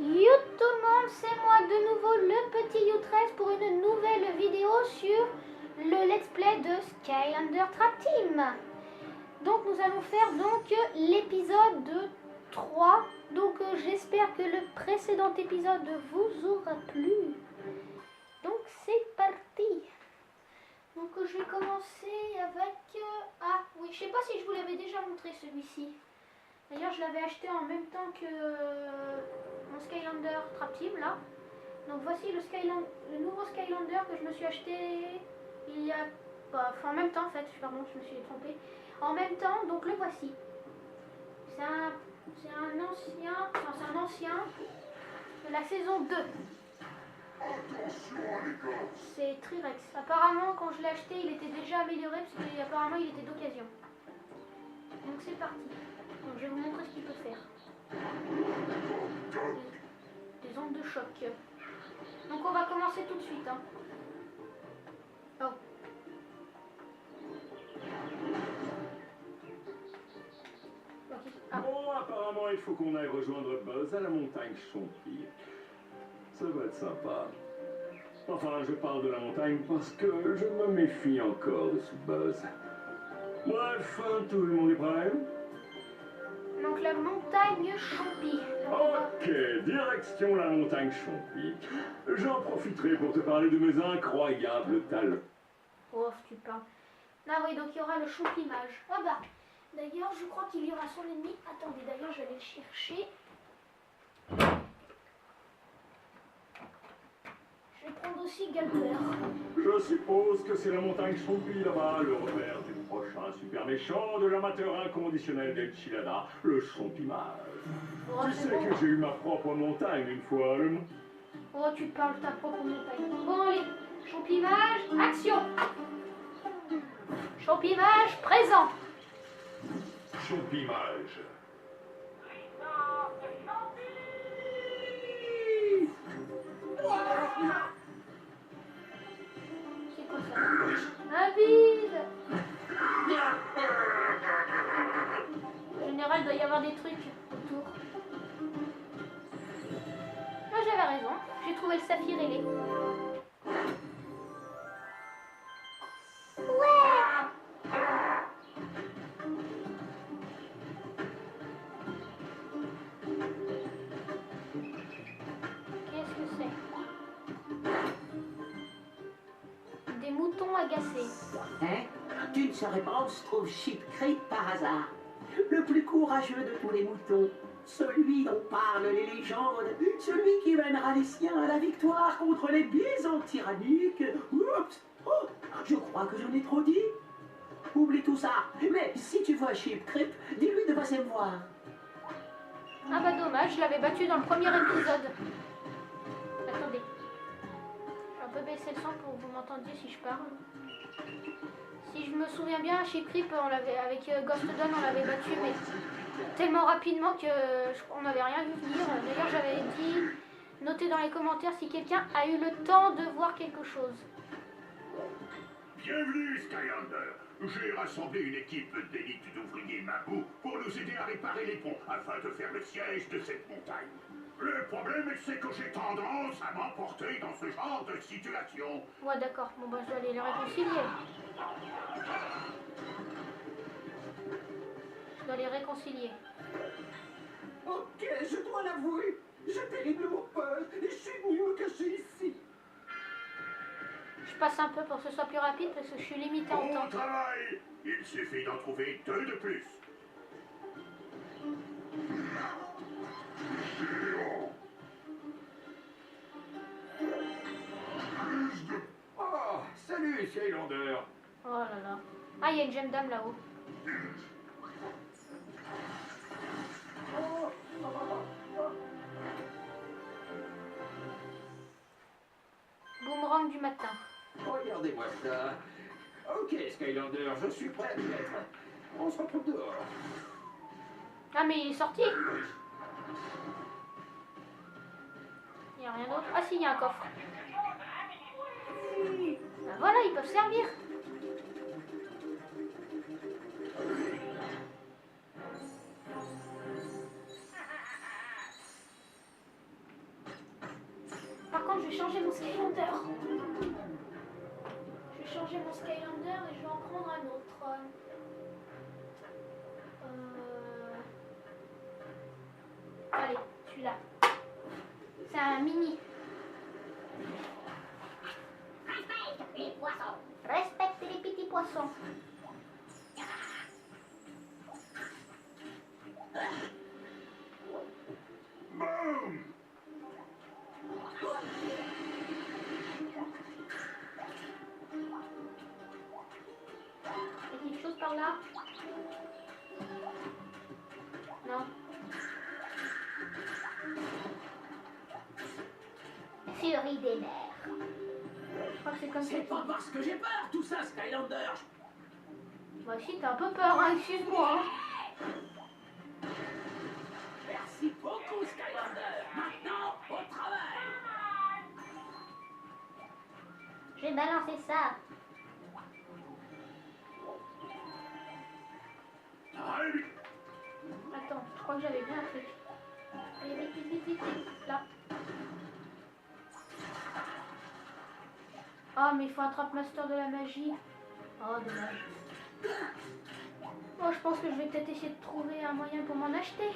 Yo tout le monde, c'est moi de nouveau le petit You13 pour une nouvelle vidéo sur le let's play de Skylander Trap Team. Donc nous allons faire l'épisode 3. Donc j'espère que le précédent épisode vous aura plu. Donc c'est parti. Donc je vais commencer avec... Ah oui, je sais pas si je vous l'avais déjà montré celui-ci. D'ailleurs je l'avais acheté en même temps que mon Skylander Trap Team là. Donc voici le nouveau Skylander que je me suis acheté il y a... Enfin en même temps en fait, pardon je me suis trompée. En même temps, donc le voici. C'est un ancien de la saison 2. C'est Trirex. Apparemment quand je l'ai acheté il était déjà amélioré parce qu'apparemment il était d'occasion. Donc c'est parti. Donc, je vais vous montrer ce qu'il peut faire. Des ondes de choc. Donc on va commencer tout de suite. Hein. Oh. Okay. Ah. Bon, apparemment il faut qu'on aille rejoindre Buzz à la montagne Chompy. Ça va être sympa. Enfin, je parle de la montagne parce que je me méfie encore de ce Buzz. Bref, tout le monde est prêt? Donc la montagne Chompy. Ok, direction la montagne Chompy. J'en profiterai pour te parler de mes incroyables talents. Oh, tu parles. Ah oui, donc il y aura le Chompy mage. Ah bah, d'ailleurs, je crois qu'il y aura son ennemi. Attendez, d'ailleurs, je vais aller le chercher. Je vais prendre aussi Galper. Je suppose que c'est la montagne Chompy là-bas, le repère du prochain super méchant de l'amateur inconditionnel d'Enchilada, le Chompy mage. Oh, Tu sais que j'ai eu ma propre montagne une fois. Oh, tu parles de ta propre montagne. Bon, allez, Chompy mage, action! Chompy mage, présent! Chompy mage. C'est quoi ça? Un vide! En général, il doit y avoir des trucs autour. Moi, j'avais raison. J'ai trouvé le saphir ailé. Ouais! Qu'est-ce que c'est? Des moutons agacés. Hein? Tu ne saurais pas où se trouve Sheep Creek par hasard? Le plus courageux de tous les moutons. Celui dont parlent les légendes. Celui qui mènera les siens à la victoire contre les bisons tyranniques. Oups! Oh, je crois que j'en ai trop dit. Oublie tout ça. Mais si tu vois Sheep Creek, dis-lui de passer me voir. Ah bah dommage, je l'avais battu dans le premier épisode. Attendez. Je vais un peu baisser le son pour que vous m'entendiez si je parle. Si je me souviens bien, Sheep Creep, avec Ghost Dawn, on l'avait battu, mais tellement rapidement que on n'avait rien vu venir. D'ailleurs, j'avais dit, notez dans les commentaires si quelqu'un a eu le temps de voir quelque chose. Bienvenue, Skylander. J'ai rassemblé une équipe d'élite d'ouvriers Mabou pour nous aider à réparer les ponts afin de faire le siège de cette montagne. Le problème, c'est que j'ai tendance à m'emporter dans ce genre de situation. Ouais, d'accord. Bon, bah, je dois aller les réconcilier. Je dois les réconcilier. Ok, je dois l'avouer. J'ai terriblement peur et je suis venu me cacher ici. Je passe un peu pour que ce soit plus rapide parce que je suis limitée en Bon temps. travail. Il suffit d'en trouver 2 de plus. Oh, salut Skylander. Oh là là. Ah, il y a une jeune dame là-haut. Boomerang du matin. Regardez-moi ça. Ok Skylander, je suis prêt à te mettre. On se retrouve dehors. Ah, mais il est sorti. Il n'y a rien d'autre. Ah si, il y a un coffre. Ben voilà, ils peuvent servir. Skylander. Je vais changer mon Skylander et je vais en prendre un autre. Allez, celui-là. C'est un mini. Respecte les poissons. Respecte les petits poissons. Boum! Il y a quelque chose par là? Non. Furie des mers. Je crois que c'est comme ça. C'est pas parce que j'ai peur, tout ça, Skylander. Moi aussi, t'as un peu peur, hein, excuse-moi. Hein. Merci beaucoup, Skylander. Maintenant, au travail. Je vais balancer ça. Très vite. Attends, je crois que j'avais bien un truc. Allez, vite, vite, vite, vite, vite. Là. Ah, mais il faut un trap master de la magie. Oh, dommage. Bon, je pense que je vais peut-être essayer de trouver un moyen pour m'en acheter.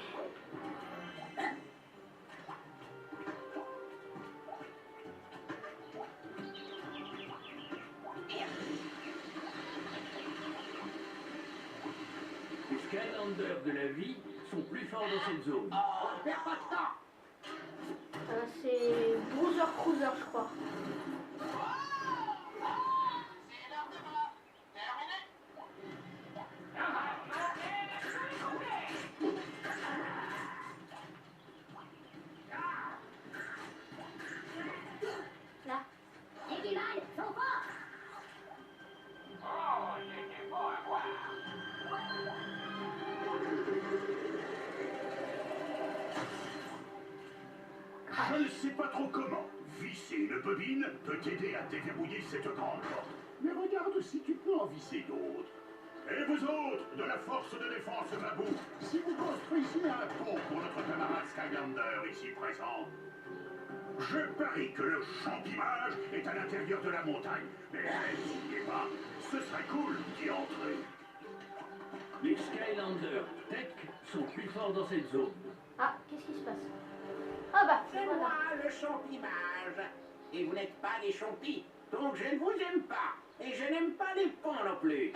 Les Skylanders de la vie sont plus forts dans cette zone. Oh, on perd pas de temps. C'est Bruiser Cruiser, je crois. Là. Les Guimales sont forts. Je ne sais pas trop comment. Visser une bobine peut t'aider à déverrouiller cette grande porte. Mais regarde si tu peux en visser d'autres. Et vous autres, de la force de défense Mabou, si vous construisiez un pont pour notre camarade Skylander ici présent, je parie que le champimage est à l'intérieur de la montagne. Mais s'il n'y est pas, ce serait cool d'y entrer. Les Skylanders Tech sont plus forts dans cette zone. Ah, qu'est-ce qui se passe? Ah bah, C'est voilà. moi, le champimage. Et vous n'êtes pas des champis, donc je ne vous aime pas. Et je n'aime pas les ponts non plus.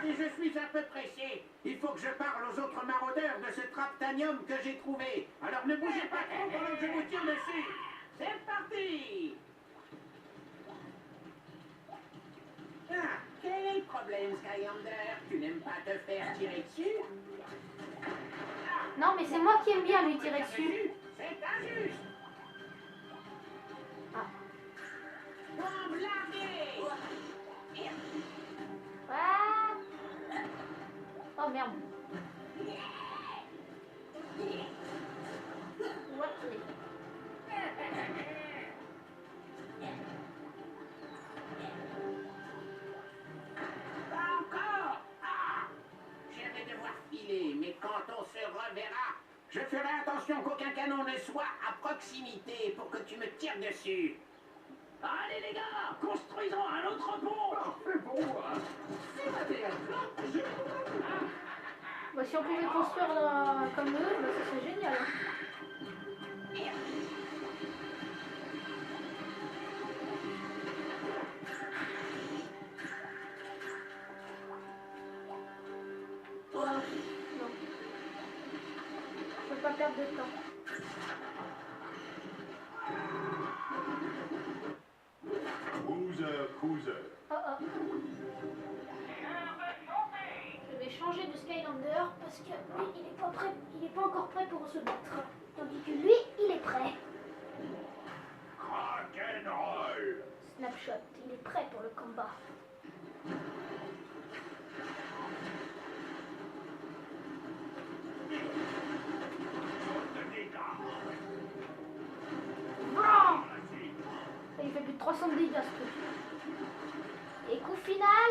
Et je suis un peu pressé. Il faut que je parle aux autres maraudeurs de ce traptanium que j'ai trouvé. Alors ne bougez pas trop pendant que je vous tire dessus. C'est parti. Ah, quel est le problème, Skylander? Tu n'aimes pas te faire tirer dessus? Non, mais c'est moi qui aime bien lui tirer dessus. C'est injuste. Ah. Bombe larguée. Ah. Oh merde. What Pas encore. Ah, je vais devoir filer, mais quand on se reverra, je ferai attention qu'aucun canon ne soit à proximité pour que tu me tires dessus. Allez les gars, construisons un autre pont. Parfait pour moi. C'est ma plan. Bah, si on pouvait construire comme eux, bah, ça serait génial. Hein. Oh, non. Je peux pas perdre de temps. Cruiser. Oh oh. Je vais changer de Skylander parce que lui, il est pas prêt, il est pas encore prêt pour se battre. Tandis que lui, il est prêt. Rock'n'roll. Snapshot, il est prêt pour le combat. Bram! Il fait plus de 300 dégâts ce truc. Et coup final.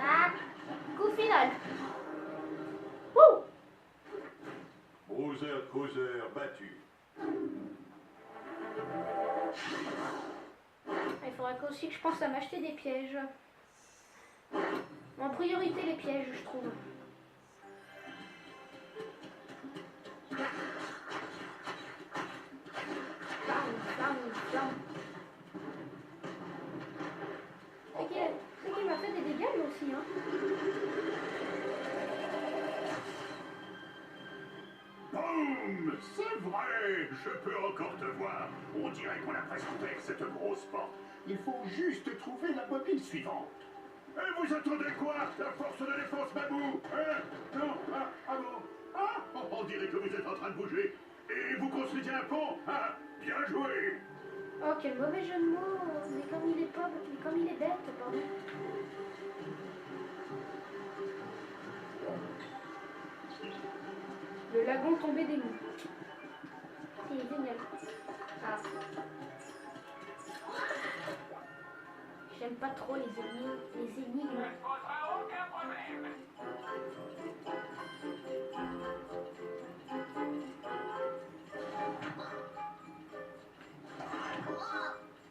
Ah, coup final. Wouh! Bowser battu. Il faudrait aussi que je pense à m'acheter des pièges. En priorité les pièges, je trouve. C'est qu'il m'a fait des dégâts lui aussi, hein. Boum! C'est vrai! Je peux encore te voir. On dirait qu'on a presque ouvert cette grosse porte. Il faut juste trouver la bobine suivante. Et vous attendez quoi? La force de défense Mabou? Hein? Non? Ah bon? Ah! On dirait que vous êtes en train de bouger. Et vous construisez un pont? Ah! Bien joué! Oh, quel mauvais jeu de mots. Mais comme il est pas... Mais comme il est bête, pardon. Le lagon tombé des loups. Il est génial. Ah. J'aime pas trop les énigmes. Les énigmes.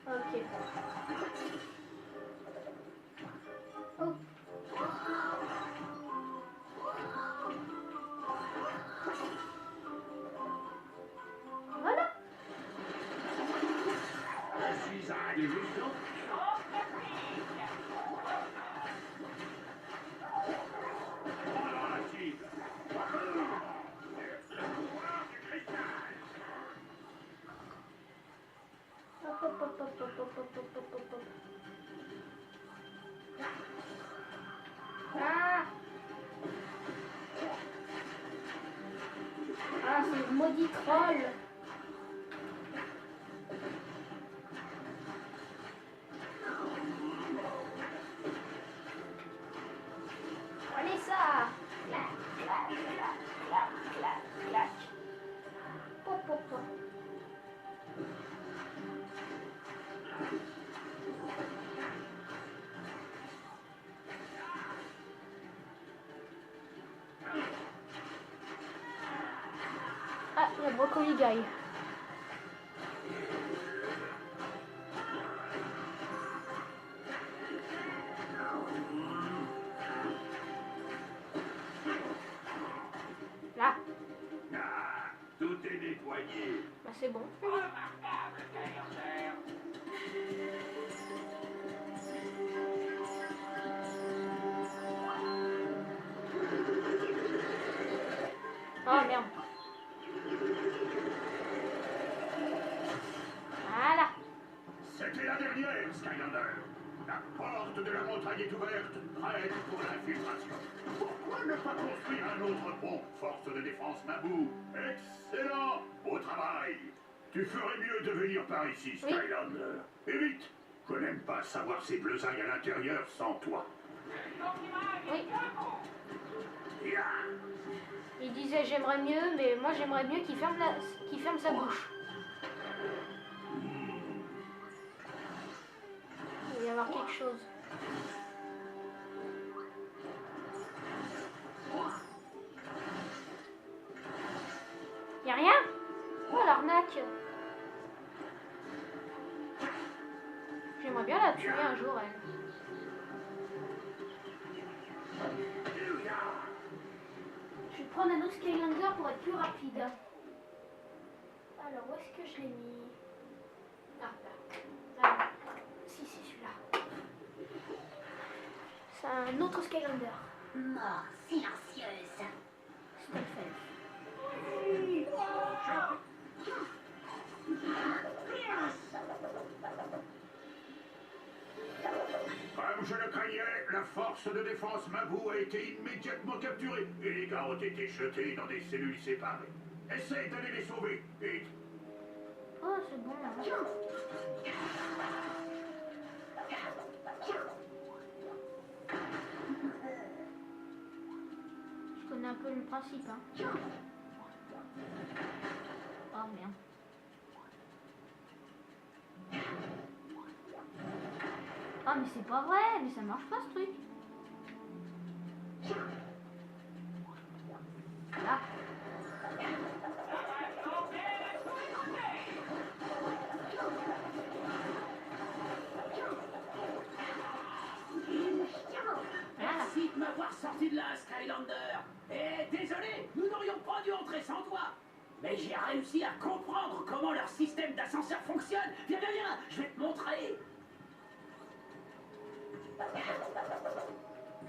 Ok. Oh. Voilà. Je suis un débutant. Voilà la cible. Le pouvoir du cristal. Hop, hop, hop, hop, hop, hop, hop, hop, hop, hop. Ah. Ah, c'est le maudit troll. Allez ça. Clac, clac, clac, clac, clac, clac. Pop, pop, pop. Ah, il y a Brocoli Guy. Là, Ah, tout est nettoyé. bah c'est bon. Oh merde. Voilà. C'était la dernière, Skylander. La porte de la montagne est ouverte, prête pour l'infiltration. Pourquoi ne pas construire un autre pont? Force de défense Mabou. Excellent. Beau travail. Tu ferais mieux de venir par ici, Oui. Skylander. Et vite. Je n'aime pas savoir ces bleusailles à l'intérieur sans toi. Oui. Ya. Il disait j'aimerais mieux, mais moi j'aimerais mieux qu'il ferme, qu'il ferme sa bouche. Il va y avoir quelque chose. Y'a rien? Oh l'arnaque! J'aimerais bien la tuer un jour, elle. Je vais prendre un autre Skylander pour être plus rapide. Alors, où est-ce que je l'ai mis? Ah, là. Là. Si, c'est celui-là. C'est un autre Skylander. Mort silencieuse. Stealth. Comme je le craignais, la force de défense Mabou a été immédiatement capturée et les gars ont été jetés dans des cellules séparées. Essaye d'aller les sauver, vite. Oh, c'est bon. Je connais un peu le principe, hein. Oh merde. Ah mais c'est pas vrai, mais ça marche pas ce truc. Là. m'avoir sorti de là, Skylander. Et désolé, nous n'aurions pas dû entrer sans toi. Mais j'ai réussi à comprendre comment leur système d'ascenseur fonctionne. Viens, viens, viens, je vais te montrer.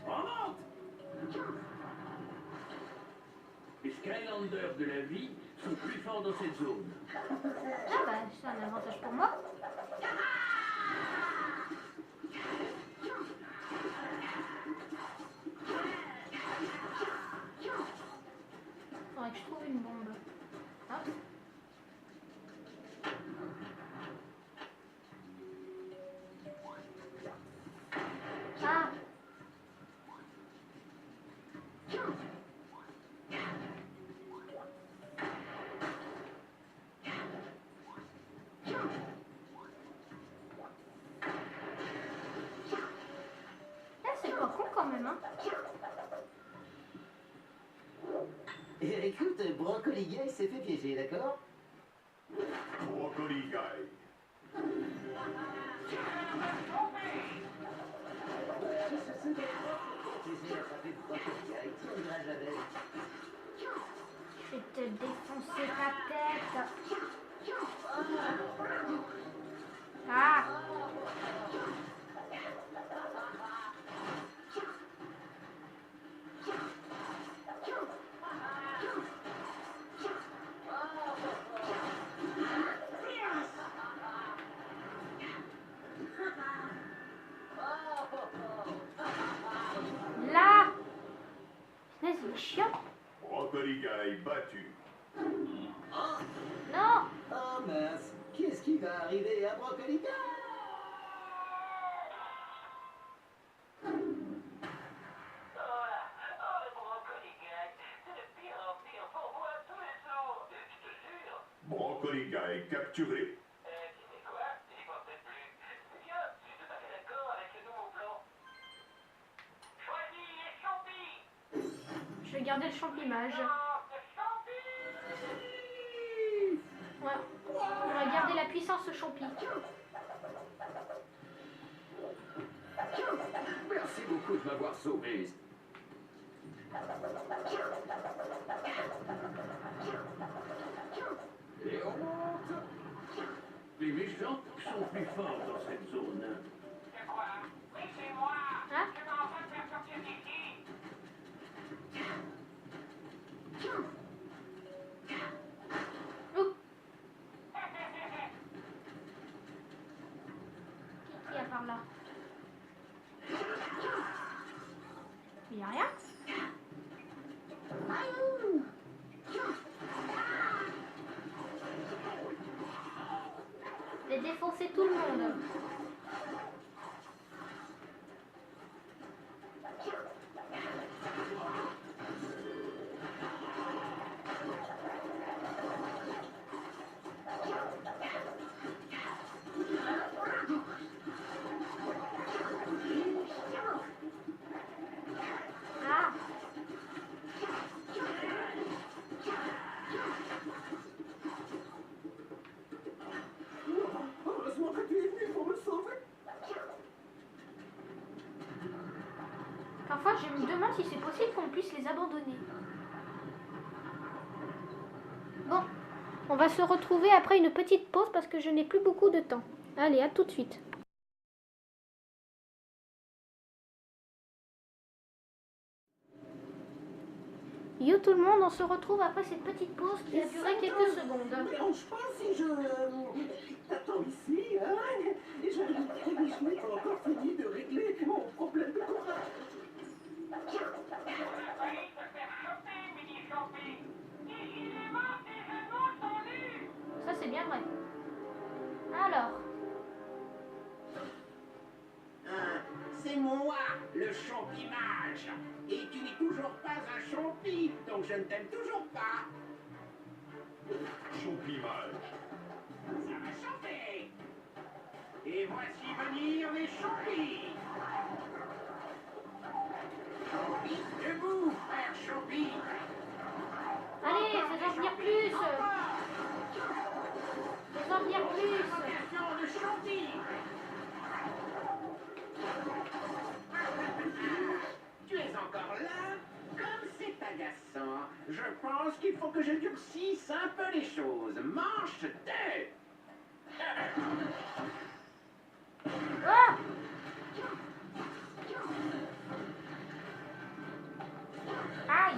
Remonte. Les Skylanders de la vie sont plus forts dans cette zone. Ah bah, c'est un avantage pour moi. Faudrait que je trouve une bombe. Hop. Ah. C'est pas con quand même, hein. Écoute, Brocoli Guy s'est fait piéger, d'accord? Broccoli Guy. Je vais te défoncer ta tête. Ah. Là. Mais c'est chiant. Broccoli Guy battu. Non. Oh mince, qu'est-ce qui va arriver à Brocoli Guy? Broccoli Guy capturé. Je vais garder le champimage. Ouais. On va garder la puissance champi. Merci beaucoup de m'avoir sauvé. Et on monte. Les méchants sont plus forts dans cette zone. Hein? Ouh. Qui y a par là? Il y a rien? J'ai défoncé tout le monde. Ah. Heureusement que tu es venu pour me sauver. Parfois, je me demande si c'est possible qu'on puisse les abandonner. Bon, on va se retrouver après une petite pause parce que je n'ai plus beaucoup de temps. Allez, à tout de suite. Yo tout le monde, on se retrouve après cette petite pause qui a duré quelques secondes. Ça ne dérange pas si je t'attends ici, hein? Et je n'ai pas encore fini de régler mon problème de courage. Ça, c'est bien vrai. Alors, C'est moi, le champimage. Et tu n'es toujours pas un champi, donc je ne t'aime toujours pas. Champimage. Ça va changer. Et voici venir les champis. Champi, debout, frère champi. allez, fais-en venir plus. Fais-en venir plus. Attention de champi. Tu es encore agaçant. Je pense qu'il faut que je durcisse un peu les choses. Manche 2. Ah! Aïe!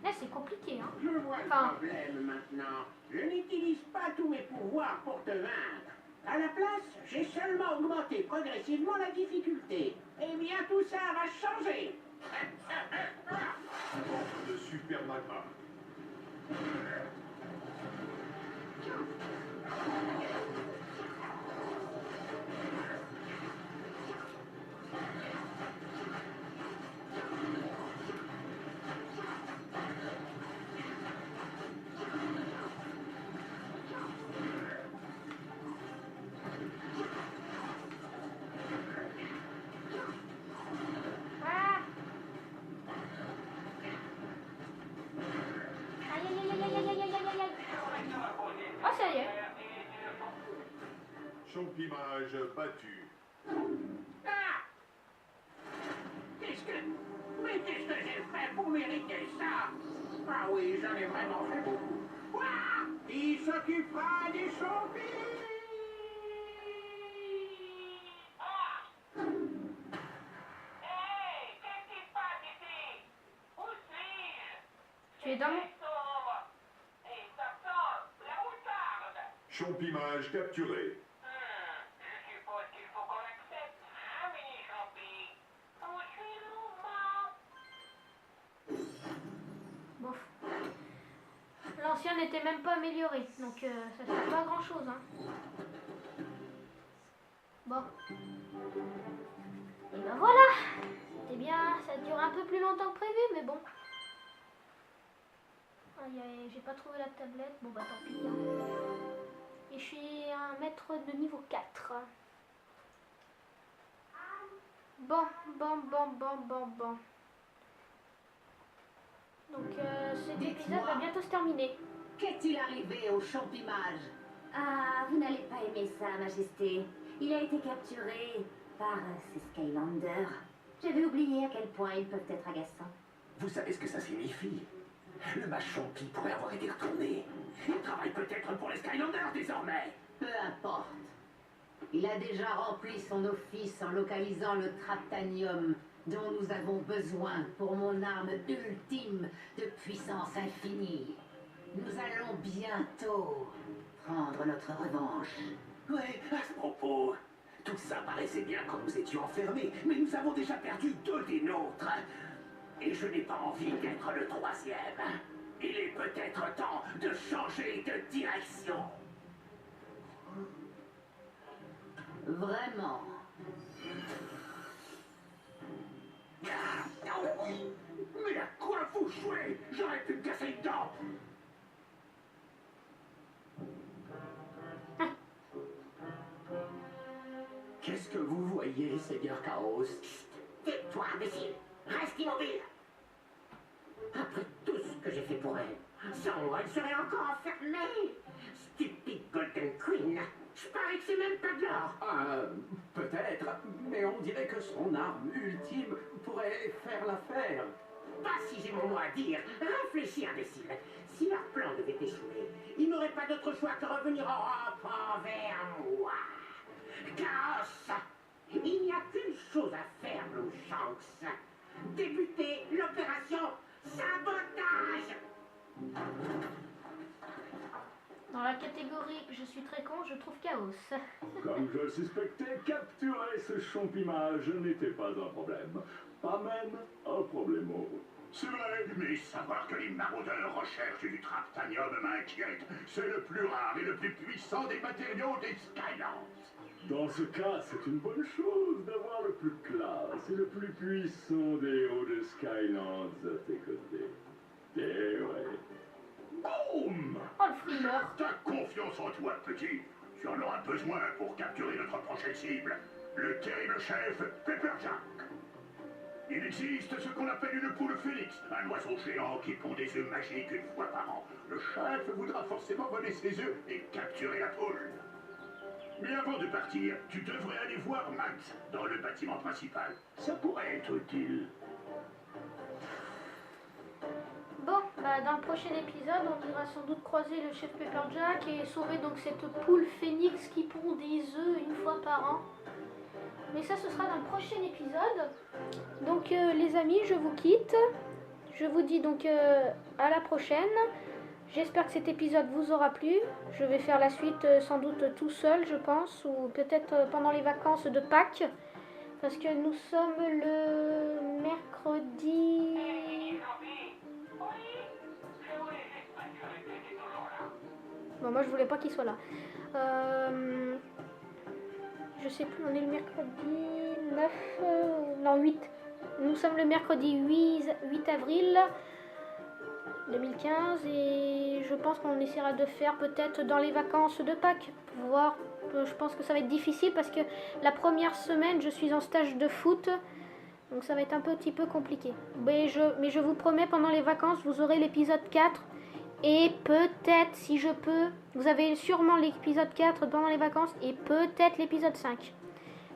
Là, c'est compliqué, hein. Je vois le Enfin. problème maintenant. Je n'utilise pas tous mes pouvoirs pour te vaincre. À la place, j'ai seulement augmenté progressivement la difficulté. Eh bien, tout ça va changer. De super magma. Ah! Aïe, aïe, aïe, aïe, aïe, aïe, aïe, aïe, aïe. Oh, ça y est. Champimage battu. Ah! Qu'est-ce que... Mais qu'est-ce que j'ai fait pour mériter ça? Ah oui, j'en ai vraiment fait beaucoup. Ouah! Il s'occupera des champis! Tu es dans mon... Champimage capturé. Bon. L'ancien n'était même pas amélioré, donc ça fait pas grand chose, hein. Bon. Et ben voilà. C'était bien, ça dure un peu plus longtemps que prévu, mais bon. Aïe, aïe, j'ai pas trouvé la tablette, bon bah tant pis, hein. Et je suis un maître de niveau 4. Bon. Donc cet épisode va bientôt se terminer. Qu'est-il arrivé au champimage? Ah, vous n'allez pas aimer ça, Majesté. Il a été capturé par ces Skylanders. J'avais oublié à quel point ils peuvent être agaçants. Vous savez ce que ça signifie? Le match champi pourrait avoir été retourné. Il travaille peut-être pour les Skylanders désormais. Peu importe. Il a déjà rempli son office en localisant le Traptanium dont nous avons besoin pour mon arme ultime de puissance infinie. Nous allons bientôt prendre notre revanche. Ouais, à ce propos, tout ça paraissait bien quand nous étions enfermés, mais nous avons déjà perdu 2 des nôtres. Et je n'ai pas envie d'être le 3e. Il est peut-être temps de changer de direction. Vraiment. Mais à quoi vous jouez? J'aurais pu me casser une dent. Qu'est-ce que vous voyez, Seigneur Chaos? Tais-toi, imbécile. Reste immobile. Après tout ce que j'ai fait pour elle, sans moi, elle serait encore enfermée. Stupide Golden Queen. Je parie que c'est même pas de l'or. Peut-être, mais on dirait que son arme ultime pourrait faire l'affaire. Pas si j'ai mon mot à dire. Réfléchis, imbécile. Si leur plan devait échouer, ils n'auraient pas d'autre choix que revenir en rampant vers moi. Chaos! Il n'y a qu'une chose à faire, Blue Shanks. Débuter l'opération sabotage! Dans la catégorie je suis très con, je trouve chaos. Comme je le suspectais, capturer ce champimage n'était pas un problème. Pas même un problemo. C'est vrai, mais savoir que les maraudeurs recherchent du Traptanium m'inquiète. C'est le plus rare et le plus puissant des matériaux des Skylands. Dans ce cas, c'est une bonne chose d'avoir le plus classe et le plus puissant des héros de Skylands à tes côtés. Eh ouais. Boum! Oh le frimeur. T'as confiance en toi, petit. Tu en auras besoin pour capturer notre prochaine cible, le terrible chef Pepperjack. Il existe ce qu'on appelle une poule phénix, un oiseau géant qui pond des œufs magiques une fois par an. Le chef voudra forcément voler ses œufs et capturer la poule. Mais avant de partir, tu devrais aller voir Max dans le bâtiment principal. Ça pourrait être utile. Bon, bah, dans le prochain épisode, on ira sans doute croiser le chef Pepperjack et sauver donc cette poule phénix qui pond des œufs une fois par an. Mais ça, ce sera dans le prochain épisode. Donc, les amis, je vous quitte. Je vous dis donc à la prochaine. J'espère que cet épisode vous aura plu. Je vais faire la suite sans doute tout seul, je pense, ou peut-être pendant les vacances de Pâques. Parce que nous sommes le mercredi... Bon, moi je voulais pas qu'il soit là. Je sais plus, on est le mercredi 9... non, 8. Nous sommes le mercredi 8 avril 2015 et je pense qu'on essaiera de faire peut-être dans les vacances de Pâques. Voir, je pense que ça va être difficile parce que la première semaine, je suis en stage de foot. Donc ça va être un petit peu compliqué. Mais je vous promets, pendant les vacances, vous aurez l'épisode 4. Et peut-être, si je peux, vous avez sûrement l'épisode 4 pendant les vacances et peut-être l'épisode 5.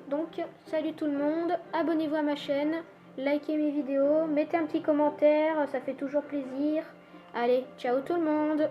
Donc, salut tout le monde, abonnez-vous à ma chaîne, likez mes vidéos, mettez un petit commentaire, ça fait toujours plaisir. Allez, ciao tout le monde!